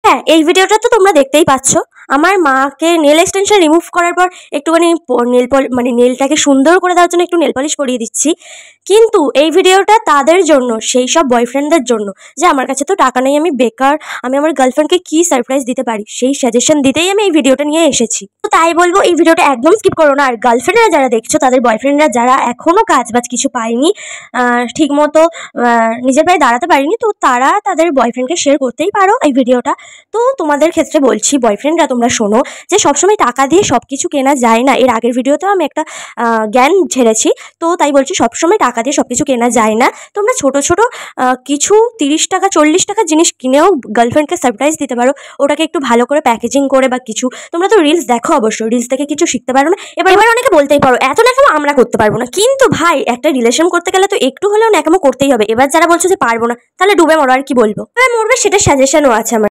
হ্যাঁ, এই ভিডিওটা তো তোমরা দেখতেই পাচ্ছ। আমার মাকে নেল এক্সটেনশন রিমুভ করার পর একটুখানি নেলটাকে সুন্দর করে দেওয়ার জন্য একটু নেল পলিশ পরিয়ে দিচ্ছি। কিন্তু এই ভিডিওটা তাদের জন্য, সেই সব বয়ফ্রেন্ডদের জন্য যে আমার কাছে তো টাকা নেই, আমি বেকার, আমি আমার গার্লফ্রেন্ডকে কি সারপ্রাইজ দিতে পারি সেই সাজেশন দিতেই আমি এই ভিডিওটা নিয়ে এসেছি। তো তাই বলবো এই ভিডিওটা একদম স্কিপ করো না। আর গার্লফ্রেন্ডরা যারা দেখছো, তাদের বয়ফ্রেন্ডরা যারা এখনও কাজবাজ কিছু পায়নি, ঠিকমতো নিজের পায়ে দাঁড়াতে পারেনি, তো তারা তাদের বয়ফ্রেন্ডকে শেয়ার করতেই পারো এই ভিডিওটা। তো তোমাদের ক্ষেত্রে বলছি, বয়ফ্রেন্ডরা তোমরা শোনো যে সবসময় টাকা দিয়ে সব কিছু কেনা যায় না। এর আগের ভিডিওতেও আমি একটা জ্ঞান ঝেড়েছি। তো তাই বলছি, সবসময় টাকা দিয়ে সব কিছু কেনা যায় না। তোমরা ছোট ছোট কিছু 30 টাকা 40 টাকা জিনিস কিনেও গার্লফ্রেন্ডকে সারপ্রাইজ দিতে পারো। ওটাকে একটু ভালো করে প্যাকেজিং করে বা কিছু। তোমরা তো রিলস দেখো, অবশ্যই রিলস থেকে কিছু শিখতে পারো না। এবার অনেকে বলতেই পারো এত ন্যাকামো আমরা করতে পারবো না। কিন্তু ভাই, একটা রিলেশন করতে গেলে তো একটু হলেও ন্যাকামো করতেই হবে। এবার যারা বলছো যে পারবো না, তাহলে ডুবে মরো, আর কি বলবো। মরবে সেটা সাজেশনও আছে আমার।